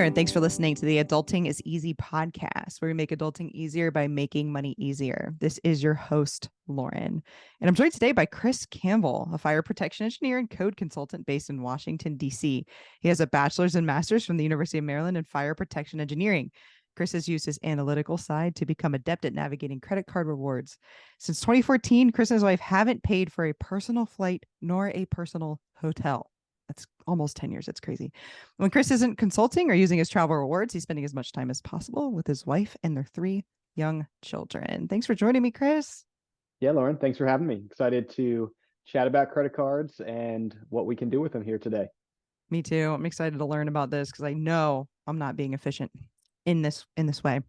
and thanks for listening to the Adulting is Easy podcast, where we make adulting easier by making money easier. This is your host, Lauren, and I'm joined today by Chris Campbell, a fire protection engineer and code consultant based in Washington, D.C. He has a bachelor's and master's from the University of Maryland in fire protection engineering. Chris has used his analytical side to become adept at navigating credit card rewards. Since 2014, Chris and his wife haven't paid for a personal flight nor a personal hotel. That's almost 10 years. That's crazy. When Chris isn't consulting or using his travel rewards, he's spending as much time as possible with his wife and their 3 young children. Thanks for joining me, Chris. Yeah, Lauren, thanks for having me. Excited to chat about credit cards and what we can do with them here today. Me too. I'm excited to learn about this because I know I'm not being efficient in this way.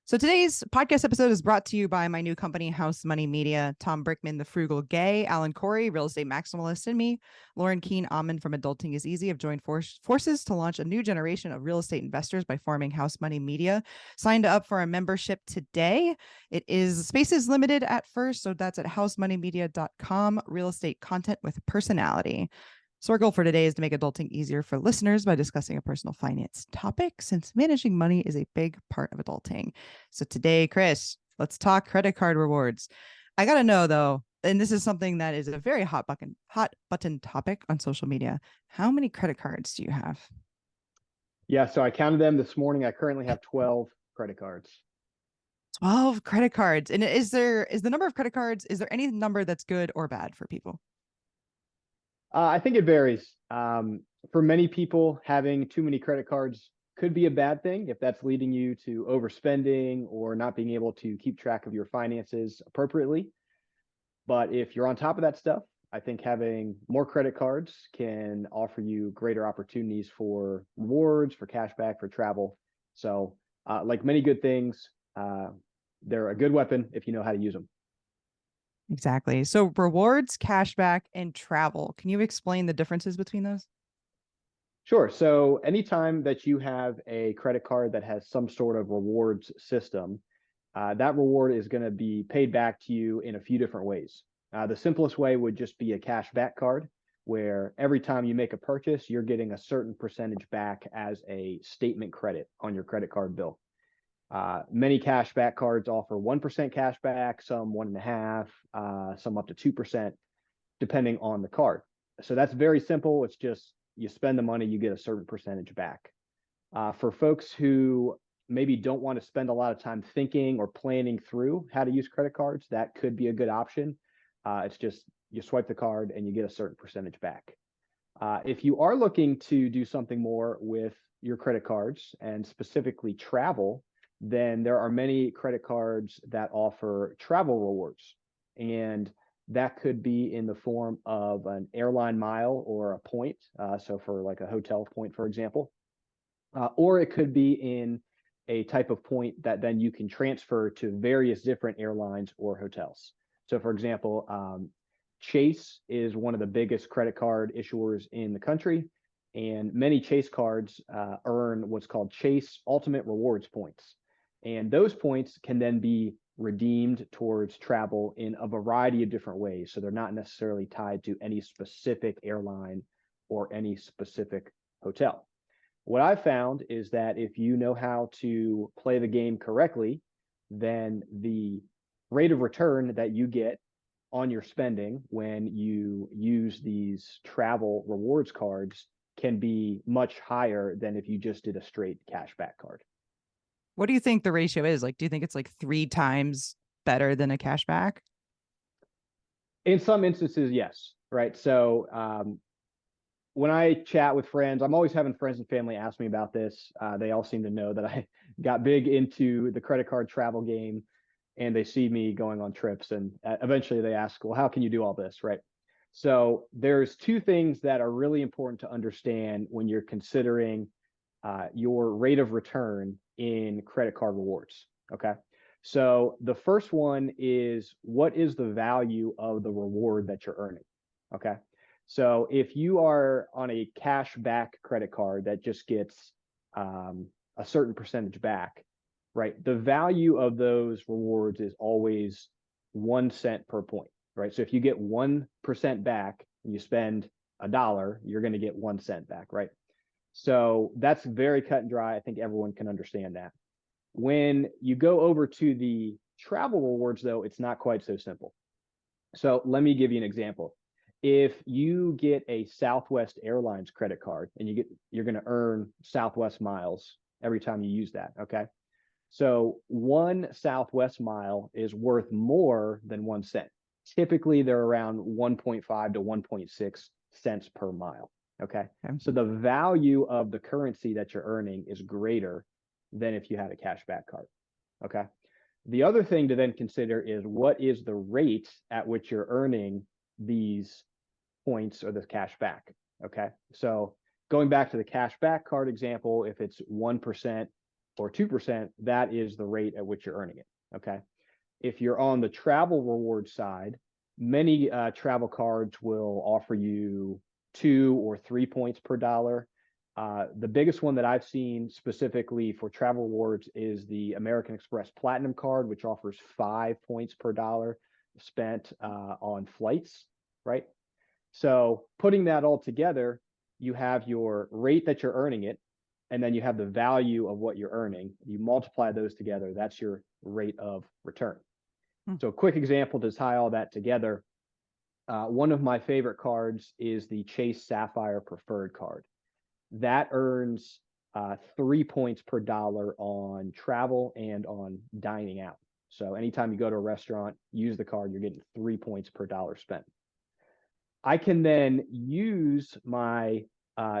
So today's podcast episode is brought to you by my new company, House Money Media. Tom Brickman, the frugal gay, Alan Corey, real estate maximalist, and me, Lauren Keene Amman from Adulting is Easy, have joined forces to launch a new generation of real estate investors by forming House Money Media. Signed up for a membership today. Space is limited at first, so that's at housemoneymedia.com. Real estate content with personality. So our goal for today is to make adulting easier for listeners by discussing a personal finance topic, since managing money is a big part of adulting. So today, Chris, let's talk credit card rewards. I got to know, though, and this is something that is a very hot button topic on social media. How many credit cards do you have? Yeah, so I counted them this morning. I currently have 12 credit cards. 12 credit cards. And is the number of credit cards, is there any number that's good or bad for people? I think it varies. For many people, having too many credit cards could be a bad thing if that's leading you to overspending or not being able to keep track of your finances appropriately. But if you're on top of that stuff, I think having more credit cards can offer you greater opportunities for rewards, for cash back, for travel. So like many good things, they're a good weapon if you know how to use them. Exactly. So rewards, cashback, and travel. Can you explain the differences between those? Sure. So anytime that you have a credit card that has some sort of rewards system, that reward is going to be paid back to you in a few different ways. The simplest way would just be a cash back card, where every time you make a purchase, you're getting a certain percentage back as a statement credit on your credit card bill. Many cashback cards offer 1% cash back, some 1.5%, some up to 2%, depending on the card. So that's very simple. It's just you spend the money, you get a certain percentage back. For folks who maybe don't want to spend a lot of time thinking or planning through how to use credit cards, that could be a good option. It's just you swipe the card and you get a certain percentage back. If you are looking to do something more with your credit cards and specifically travel, then there are many credit cards that offer travel rewards. And that could be in the form of an airline mile or a point. So for like a hotel point, for example, or it could be in a type of point that then you can transfer to various different airlines or hotels. So for example, Chase is one of the biggest credit card issuers in the country, and many Chase cards earn what's called Chase Ultimate Rewards points. And those points can then be redeemed towards travel in a variety of different ways. So they're not necessarily tied to any specific airline or any specific hotel. What I've found is that if you know how to play the game correctly, then the rate of return that you get on your spending when you use these travel rewards cards can be much higher than if you just did a straight cashback card. What do you think the ratio is? Like, do you think it's like 3 times better than a cashback? In some instances, yes. Right. So when I chat with friends, I'm always having friends and family ask me about this. They all seem to know that I got big into the credit card travel game, and they see me going on trips. And eventually they ask, well, how can you do all this? Right. So there's 2 things that are really important to understand when you're considering your rate of return in credit card rewards. Okay. So the first one is, what is the value of the reward that you're earning? Okay. So if you are on a cash back credit card that just gets a certain percentage back, right? The value of those rewards is always 1 cent per point, right? So if you get 1% back and you spend $1, you're going to get 1 cent back, right? So that's very cut and dry. I think everyone can understand that. When you go over to the travel rewards, though, it's not quite so simple. So let me give you an example. If you get a Southwest Airlines credit card and you're going to earn Southwest miles every time you use that. Okay. So one Southwest mile is worth more than 1 cent. Typically, they're around 1.5 to 1.6 cents per mile. Okay. So the value of the currency that you're earning is greater than if you had a cashback card. Okay. The other thing to then consider is what is the rate at which you're earning these points or the cash back. Okay. So going back to the cash back card example, if it's 1% or 2%, that is the rate at which you're earning it. Okay. If you're on the travel reward side, many travel cards will offer you 2 or 3 points per dollar. The biggest one that I've seen specifically for travel rewards is the American Express Platinum card, which offers 5 points per dollar spent on flights, right? So putting that all together, you have your rate that you're earning it, and then you have the value of what you're earning. You multiply those together, that's your rate of return. So a quick example to tie all that together. One of my favorite cards is the Chase Sapphire Preferred card. That earns 3 points per dollar on travel and on dining out. So anytime you go to a restaurant, use the card, you're getting 3 points per dollar spent. I can then use my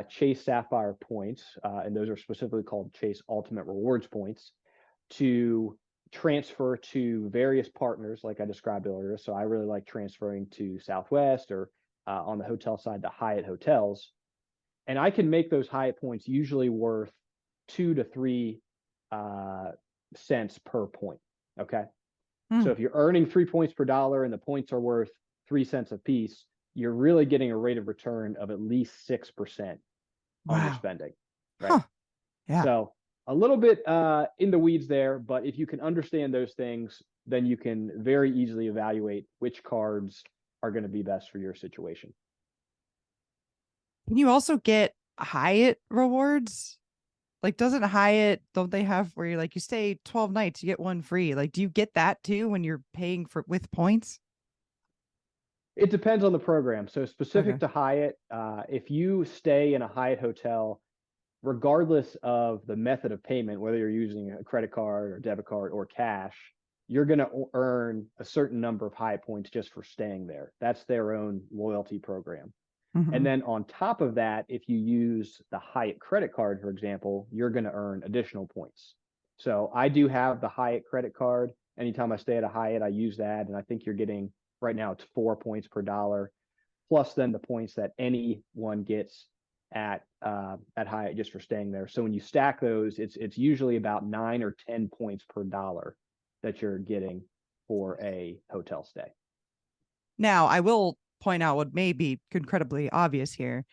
Chase Sapphire points, and those are specifically called Chase Ultimate Rewards points, to transfer to various partners like I described earlier. So I really like transferring to Southwest or on the hotel side, the Hyatt hotels. And I can make those Hyatt points usually worth 2 to 3 cents per point. Okay. So if you're earning 3 points per dollar and the points are worth 3 cents a piece, you're really getting a rate of return of at least 6% on your spending. Right. Huh. Yeah. So a little bit in the weeds there, but if you can understand those things, then you can very easily evaluate which cards are going to be best for your situation. Can you also get Hyatt rewards? Like, doesn't Hyatt, don't they have where you're like, you stay 12 nights, you get one free? Like, do you get that too when you're paying for with points? It depends on the program. So specific Okay. to Hyatt, if you stay in a Hyatt hotel, regardless of the method of payment, whether you're using a credit card or debit card or cash, you're going to earn a certain number of Hyatt points just for staying there. That's their own loyalty program. And then on top of that, if you use the Hyatt credit card, for example, you're going to earn additional points. So I do have the Hyatt credit card. Anytime I stay at a Hyatt, I use that. And I think you're getting right now it's 4 points per dollar, plus then the points that anyone gets at Hyatt just for staying there. So when you stack those, it's usually about 9 or 10 points per dollar that you're getting for a hotel stay. Now, I will point out what may be incredibly obvious here.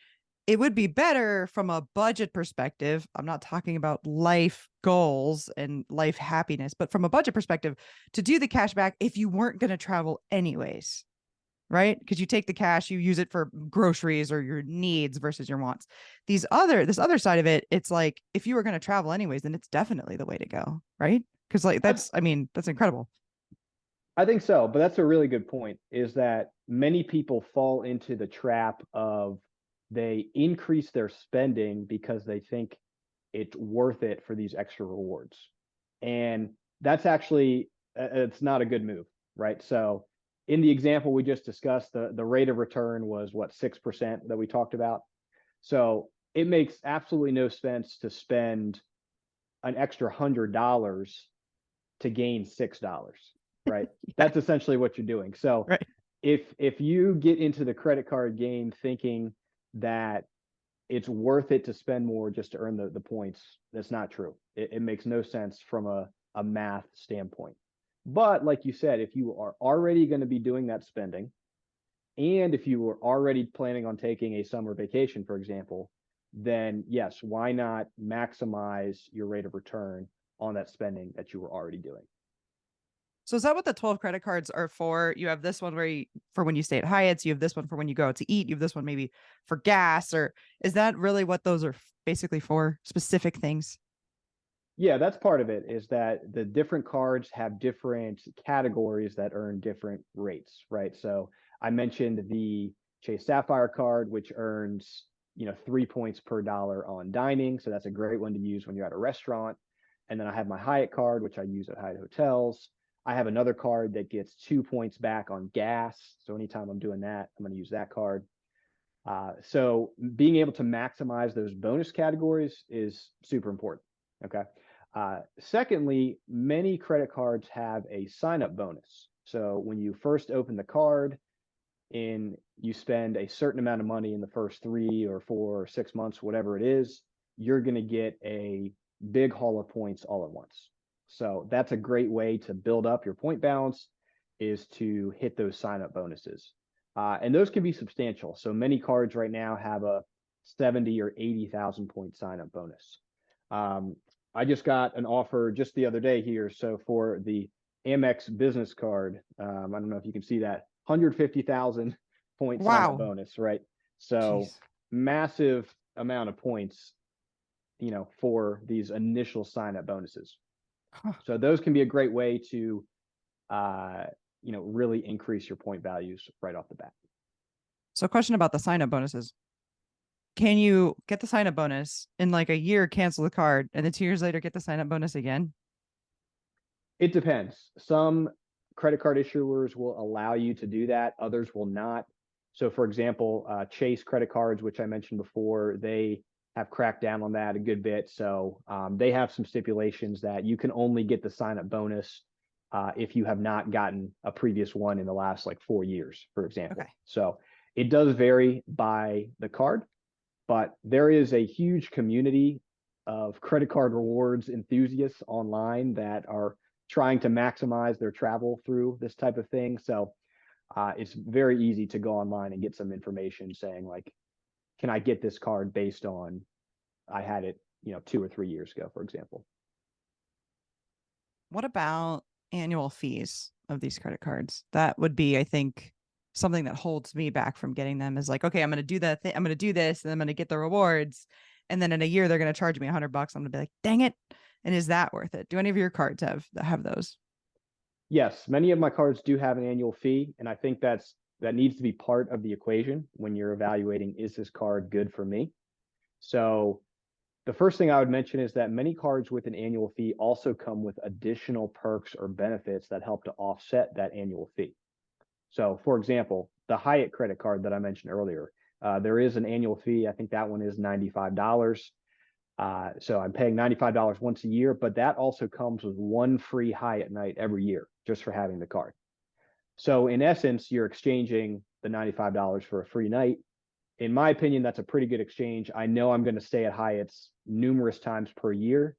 It would be better from a budget perspective. I'm not talking about life goals and life happiness, but from a budget perspective, to do the cash back if you weren't going to travel anyways, right? Because you take the cash, you use it for groceries or your needs versus your wants. This other side of it, it's like if you were going to travel anyways, then it's definitely the way to go, right? Because like that's incredible. I think so, but that's a really good point, is that many people fall into the trap of they increase their spending because they think it's worth it for these extra rewards. And that's actually, it's not a good move, right? So in the example we just discussed, the rate of return was what, 6% that we talked about. So it makes absolutely no sense to spend an extra $100 to gain $6, right? That's essentially what you're doing. So Right. if you get into the credit card game thinking that it's worth it to spend more just to earn the points, that's not true. It makes no sense from a math standpoint. But like you said, if you are already going to be doing that spending, and if you were already planning on taking a summer vacation, for example, then yes, why not maximize your rate of return on that spending that you were already doing? So is that what the 12 credit cards are for? You have this one for when you stay at Hyatt's, you have this one for when you go out to eat, you have this one maybe for gas, or is that really what those are basically for, specific things? Yeah, that's part of it, is that the different cards have different categories that earn different rates, right? So I mentioned the Chase Sapphire card, which earns, 3 points per dollar on dining. So that's a great one to use when you're at a restaurant. And then I have my Hyatt card, which I use at Hyatt hotels. I have another card that gets 2 points back on gas. So anytime I'm doing that, I'm going to use that card. So being able to maximize those bonus categories is super important. Okay. Secondly, many credit cards have a sign up bonus. So when you first open the card and you spend a certain amount of money in the first 3 or 4 or 6 months, whatever it is, you're going to get a big haul of points all at once. So that's a great way to build up your point balance, is to hit those sign up bonuses. And those can be substantial. So many cards right now have a 70 or 80,000 point sign up bonus. I just got an offer just the other day here. So for the Amex business card, I don't know if you can see that, 150,000 point sign up Wow. bonus, right? So Jeez. massive amount of points, for these initial sign up bonuses. Huh. So those can be a great way to, really increase your point values right off the bat. So question about the sign up bonuses. Can you get the sign up bonus in like a year, cancel the card, and then 2 years later get the sign up bonus again? It depends. Some credit card issuers will allow you to do that. Others will not. So for example, Chase credit cards, which I mentioned before, they have cracked down on that a good bit. So they have some stipulations that you can only get the sign up bonus if you have not gotten a previous one in the last like 4 years, for example. Okay. So it does vary by the card, but there is a huge community of credit card rewards enthusiasts online that are trying to maximize their travel through this type of thing. So it's very easy to go online and get some information saying like, can I get this card based on I had it, 2 or 3 years ago, for example. What about annual fees of these credit cards? That would be, I think, something that holds me back from getting them, is like, okay, I'm going to do that thing. I'm going to do this and I'm going to get the rewards. And then in a year, they're going to charge me $100. I'm going to be like, dang it. And is that worth it? Do any of your cards have those? Yes, many of my cards do have an annual fee, and I think that needs to be part of the equation when you're evaluating, is this card good for me? So the first thing I would mention is that many cards with an annual fee also come with additional perks or benefits that help to offset that annual fee. So, for example, the Hyatt credit card that I mentioned earlier, there is an annual fee. I think that one is $95. So I'm paying $95 once a year, but that also comes with one free Hyatt night every year just for having the card. So in essence, you're exchanging the $95 for a free night. In my opinion, that's a pretty good exchange. I know I'm going to stay at Hyatt's numerous times per year,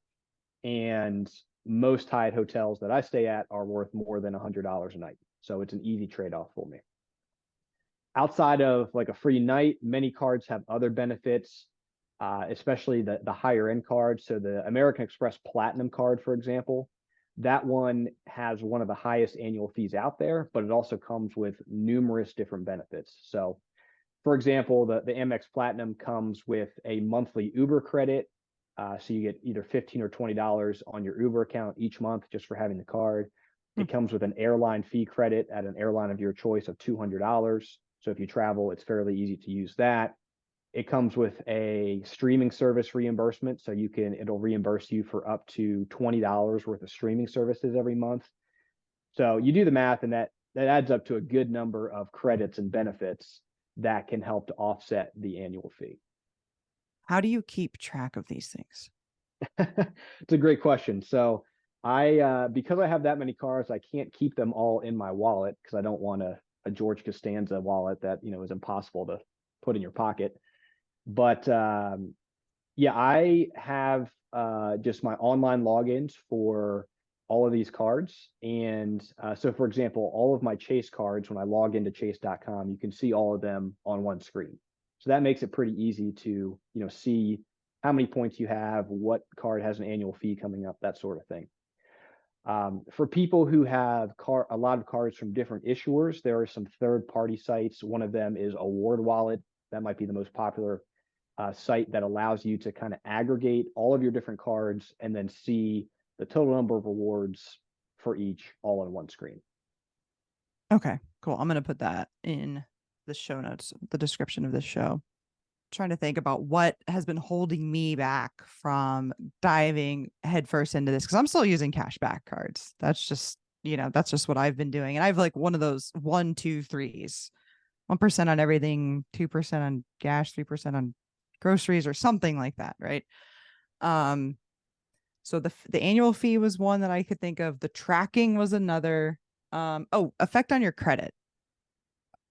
and most Hyatt hotels that I stay at are worth more than $100 a night. So it's an easy trade-off for me. Outside of like a free night, many cards have other benefits, especially the higher end cards. So the American Express Platinum card, for example, that one has one of the highest annual fees out there, but it also comes with numerous different benefits. So for example, the Amex Platinum comes with a monthly Uber credit. So you get either $15 or $20 on your Uber account each month just for having the card. Hmm. It comes with an airline fee credit at an airline of your choice of $200. So if you travel, it's fairly easy to use that. It comes with a streaming service reimbursement. So it'll reimburse you for up to $20 worth of streaming services every month. So you do the math, and that adds up to a good number of credits and benefits that can help to offset the annual fee. How do you keep track of these things? It's a great question. So because I have that many cars, I can't keep them all in my wallet because I don't want a George Costanza wallet that, is impossible to put in your pocket. But yeah, I have just my online logins for all of these cards. And so, for example, all of my Chase cards, when I log into chase.com, you can see all of them on one screen. So that makes it pretty easy to, see how many points you have, what card has an annual fee coming up, that sort of thing. For people who have a lot of cards from different issuers, there are some third-party sites. One of them is Award Wallet. That might be the most popular site that allows you to kind of aggregate all of your different cards and then see the total number of rewards for each all on one screen. Okay, cool. I'm going to put that in the show notes, the description of this show. Trying to think about what has been holding me back from diving headfirst into this, because I'm still using cashback cards. That's just, that's just what I've been doing. And I have like one of those 1, 2, 3s, 1% on everything, 2% on gas, 3% on groceries, or something like that, right? So the annual fee was one that I could think of. The tracking was another. Effect on your credit.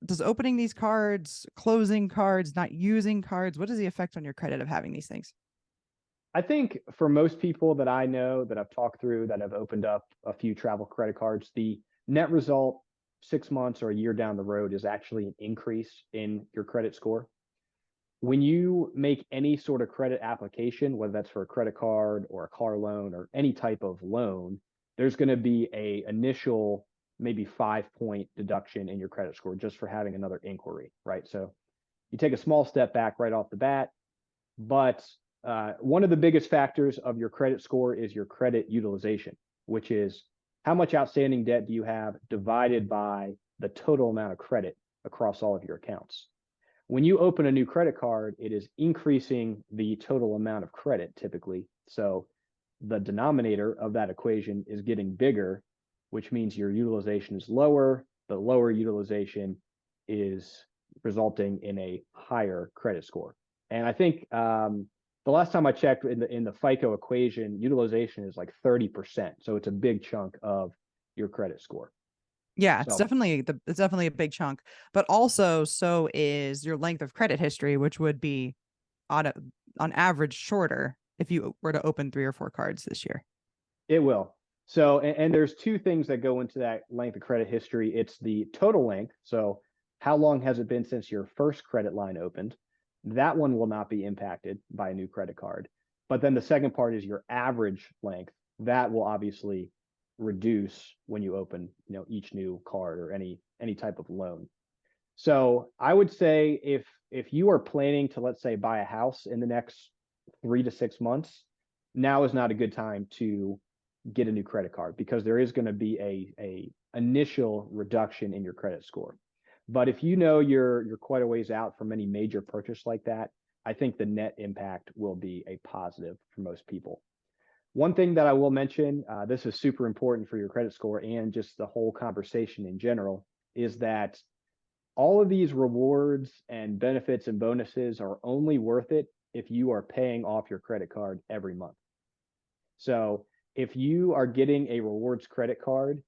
Does opening these cards, closing cards, not using cards, what is the effect on your credit of having these things? I think for most people that I know that I've talked through that have opened up a few travel credit cards, the net result 6 months or a year down the road is actually an increase in your credit score. When you make any sort of credit application, whether that's for a credit card or a car loan or any type of loan, there's going to be a initial maybe 5-point deduction in your credit score just for having another inquiry, right? So you take a small step back right off the bat, but one of the biggest factors of your credit score is your credit utilization, which is how much outstanding debt do you have divided by the total amount of credit across all of your accounts. When you open a new credit card, it is increasing the total amount of credit typically. So the denominator of that equation is getting bigger, which means your utilization is lower. The lower utilization is resulting in a higher credit score. And I think the last time I checked in the FICO equation, utilization is like 30%. So it's a big chunk of your credit score. Yeah, it's definitely a big chunk, but also so is your length of credit history, which would be on average shorter if you were to open 3 or 4 cards this year. It will. So, and there's two things that go into that length of credit history. It's the total length. So how long has it been since your first credit line opened? That one will not be impacted by a new credit card. But then the second part is your average length. That will obviously reduce when you open, each new card or any type of loan. So I would say if you are planning to, let's say, buy a house in the next 3 to 6 months, now is not a good time to get a new credit card because there is going to be a initial reduction in your credit score. But if you're quite a ways out from any major purchase like that, I think the net impact will be a positive for most people. One thing that I will mention, this is super important for your credit score and just the whole conversation in general, is that all of these rewards and benefits and bonuses are only worth it if you are paying off your credit card every month. So if you are getting a rewards credit card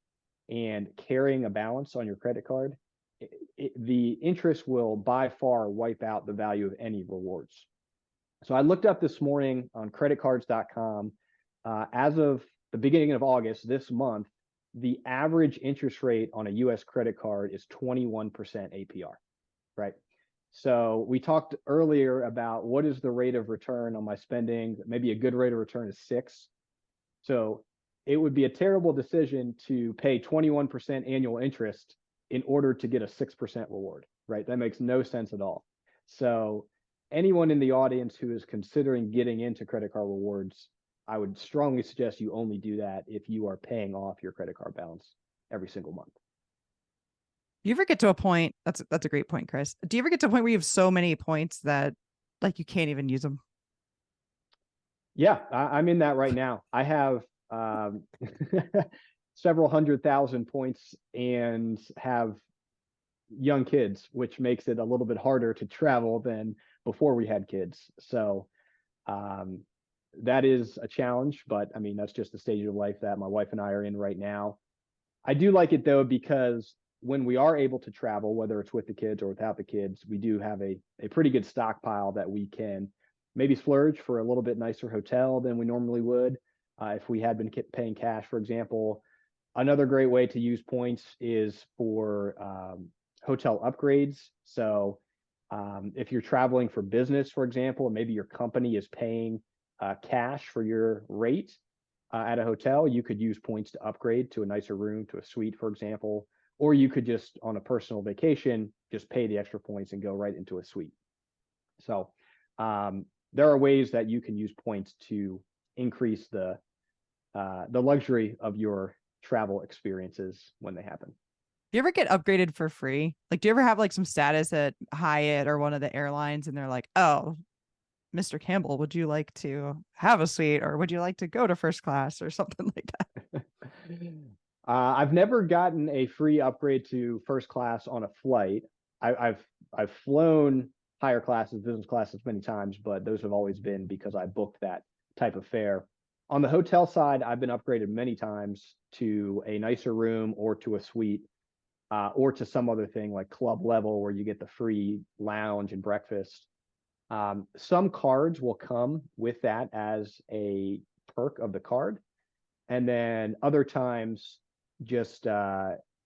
and carrying a balance on your credit card, the interest will by far wipe out the value of any rewards. So I looked up this morning on creditcards.com. As of the beginning of August this month, the average interest rate on a US credit card is 21% APR, right? So we talked earlier about what is the rate of return on my spending. Maybe a good rate of return is 6. So it would be a terrible decision to pay 21% annual interest in order to get a 6% reward, right? That makes no sense at all. So anyone in the audience who is considering getting into credit card rewards, I would strongly suggest you only do that if you are paying off your credit card balance every single month. Do you ever get to a point? That's a great point, Chris. Do you ever get to a point where you have so many points that like you can't even use them? Yeah, I'm in that right now. I have several 100,000 points and have young kids, which makes it a little bit harder to travel than before we had kids. So that is a challenge, but I mean, that's just the stage of life that my wife and I are in right now. I do like it though, because when we are able to travel, whether it's with the kids or without the kids, we do have a pretty good stockpile that we can maybe splurge for a little bit nicer hotel than we normally would if we had been paying cash, for example. Another great way to use points is for hotel upgrades. So if you're traveling for business, for example, maybe your company is paying cash for your rate, at a hotel, you could use points to upgrade to a nicer room, to a suite, for example, or you could just on a personal vacation, just pay the extra points and go right into a suite. So there are ways that you can use points to increase the luxury of your travel experiences when they happen. Do you ever get upgraded for free? Like, do you ever have like some status at Hyatt or one of the airlines and they're like, oh, Mr. Campbell, would you like to have a suite or would you like to go to first class or something like that? I've never gotten a free upgrade to first class on a flight. I've flown higher classes, business classes many times, but those have always been because I booked that type of fare. On the hotel side, I've been upgraded many times to a nicer room or to a suite, or to some other thing like club level where you get the free lounge and breakfast. Some cards will come with that as a perk of the card. And then other times, just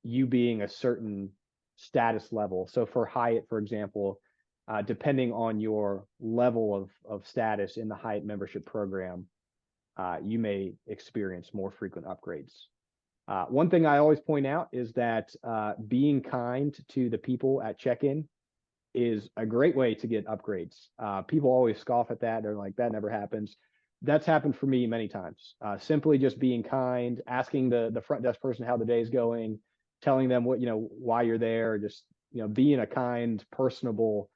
you being a certain status level. So for Hyatt, for example, depending on your level of status in the Hyatt membership program, you may experience more frequent upgrades. One thing I always point out is that being kind to the people at check-in is a great way to get upgrades. People always scoff at that. They're like, that never happens. That's happened for me many times. Simply just being kind, asking the front desk person how the day is going, telling them what, why you're there, just, being a kind, personable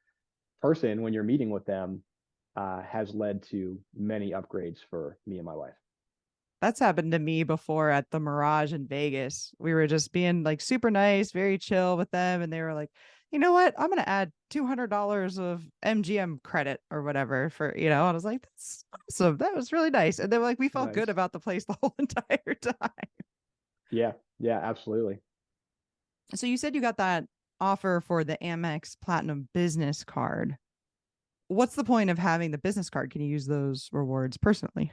person when you're meeting with them has led to many upgrades for me and my wife. That's happened to me before at the Mirage in Vegas. We were just being like super nice, very chill with them. And they were like, you know what? I'm going to add $200 of MGM credit or whatever for, and I was like, that's awesome. That was really nice. And they were like, we felt good Nice. about the place the whole entire time. Yeah, absolutely. So you said you got that offer for the Amex Platinum business card. What's the point of having the business card? Can you use those rewards personally?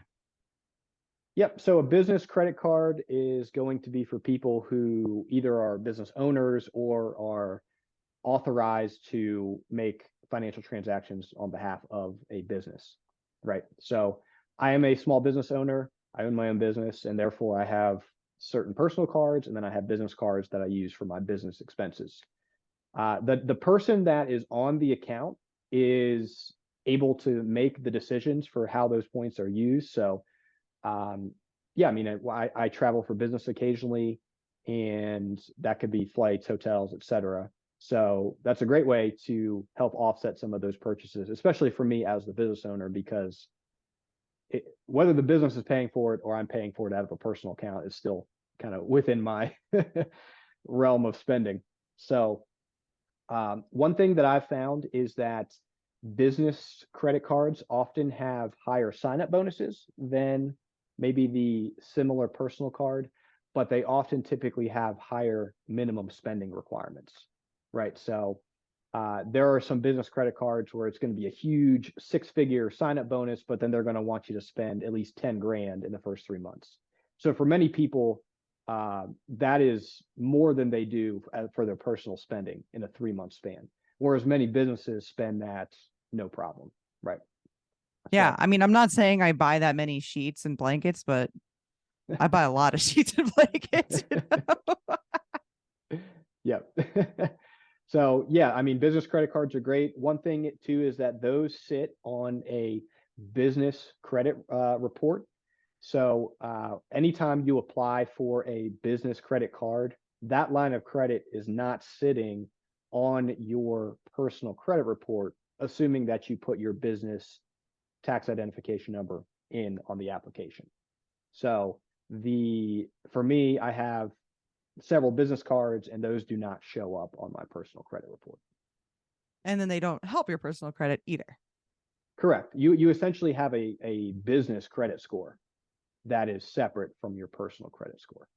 Yep. So a business credit card is going to be for people who either are business owners or are authorized to make financial transactions on behalf of a business, right? So I am a small business owner. I own my own business, and therefore I have certain personal cards, and then I have business cards that I use for my business expenses. The person that is on the account is able to make the decisions for how those points are used. So yeah, I mean, I travel for business occasionally, and that could be flights, hotels, etc. So that's a great way to help offset some of those purchases, especially for me as the business owner, because whether the business is paying for it or I'm paying for it out of a personal account is still kind of within my realm of spending. So one thing that I've found is that business credit cards often have higher sign-up bonuses than maybe the similar personal card, but they often typically have higher minimum spending requirements, right? So there are some business credit cards where it's going to be a huge six-figure sign-up bonus, but then they're going to want you to spend at least 10 grand in the first 3 months. So for many people, that is more than they do for their personal spending in a 3-month span. Whereas many businesses spend that no problem, right? Yeah. So, I mean, I'm not saying I buy that many sheets and blankets, but I buy a lot of sheets and blankets. yeah. So yeah, I mean, business credit cards are great. One thing too is that those sit on a business credit report. So anytime you apply for a business credit card, that line of credit is not sitting on your personal credit report, assuming that you put your business tax identification number in on the application. So for me, I have several business cards, and those do not show up on my personal credit report. And then they don't help your personal credit either. Correct. You essentially have a business credit score that is separate from your personal credit score.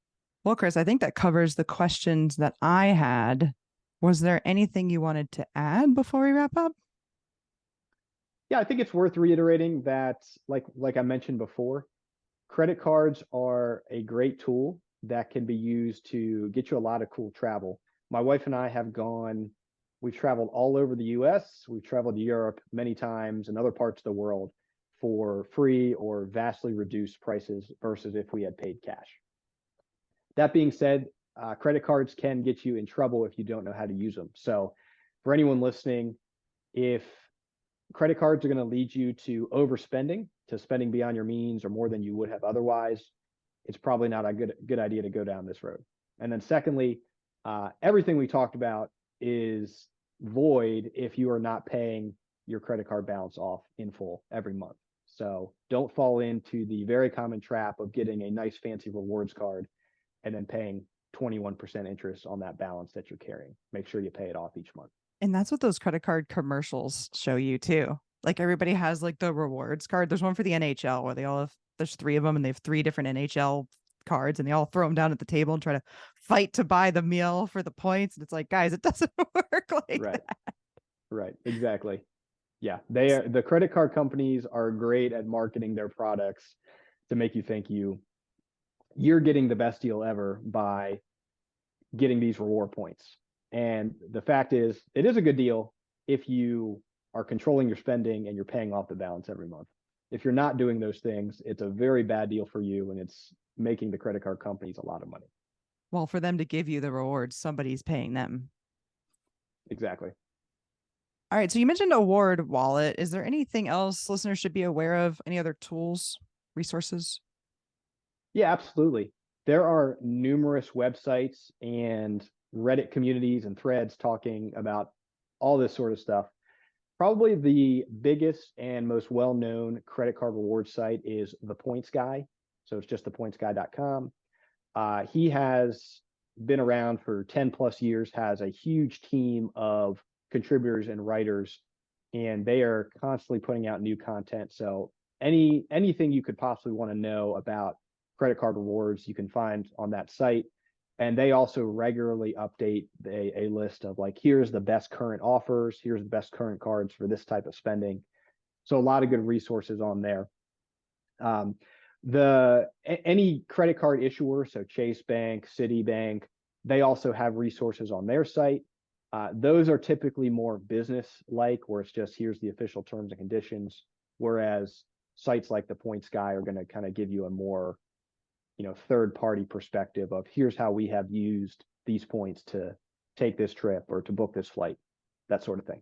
Well, Chris, I think that covers the questions that I had. Was there anything you wanted to add before we wrap up? Yeah, I think it's worth reiterating that, like I mentioned before, credit cards are a great tool that can be used to get you a lot of cool travel. My wife and I we've traveled all over the US, we've traveled to Europe many times and other parts of the world for free or vastly reduced prices versus if we had paid cash. That being said, credit cards can get you in trouble if you don't know how to use them. So for anyone listening, if credit cards are going to lead you to overspending, to spending beyond your means or more than you would have otherwise, it's probably not a good idea to go down this road. And then secondly, everything we talked about is void if you are not paying your credit card balance off in full every month. So don't fall into the very common trap of getting a nice fancy rewards card and then paying 21% interest on that balance that you're carrying. Make sure you pay it off each month. And that's what those credit card commercials show you too. Like everybody has like the rewards card. There's one for the NHL where they all have, there's 3 of them and they have 3 different NHL cards and they all throw them down at the table and try to fight to buy the meal for the points. And it's like, guys, it doesn't work like Right. that. Right. Exactly. Yeah. The credit card companies are great at marketing their products to make you think you're getting the best deal ever by getting these reward points. And the fact is, it is a good deal if you are controlling your spending and you're paying off the balance every month. If you're not doing those things, it's a very bad deal for you, and it's making the credit card companies a lot of money. Well, for them to give you the rewards, somebody's paying them. Exactly. All right. So you mentioned Award Wallet. Is there anything else listeners should be aware of? Any other tools, resources? Yeah, absolutely. There are numerous websites and Reddit communities and threads talking about all this sort of stuff. Probably the biggest and most well-known credit card reward site is The Points Guy. So it's just thepointsguy.com. He has been around for 10 plus years, has a huge team of contributors and writers, and they are constantly putting out new content. So anything you could possibly want to know about credit card rewards, you can find on that site. And they also regularly update a list of like, here's the best current offers, here's the best current cards for this type of spending. So a lot of good resources on there. Any credit card issuer, so Chase Bank, Citibank, they also have resources on their site. Those are typically more business-like, where it's just here's the official terms and conditions, whereas sites like the Points Guy are going to kind of give you a more third-party perspective of here's how we have used these points to take this trip or to book this flight, that sort of thing.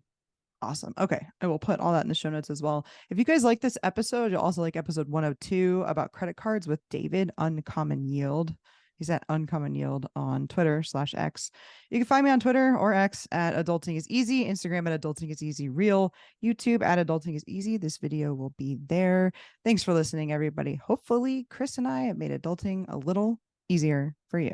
Awesome. Okay. I will put all that in the show notes as well. If you guys like this episode, you'll also like episode 102 about credit cards with David Uncommon Yield. He's at Uncommon Yield on Twitter /X. You can find me on Twitter or X at Adulting is Easy, Instagram at Adulting is Easy Real, YouTube at Adulting is Easy. This video will be there. Thanks for listening, everybody. Hopefully, Chris and I have made adulting a little easier for you.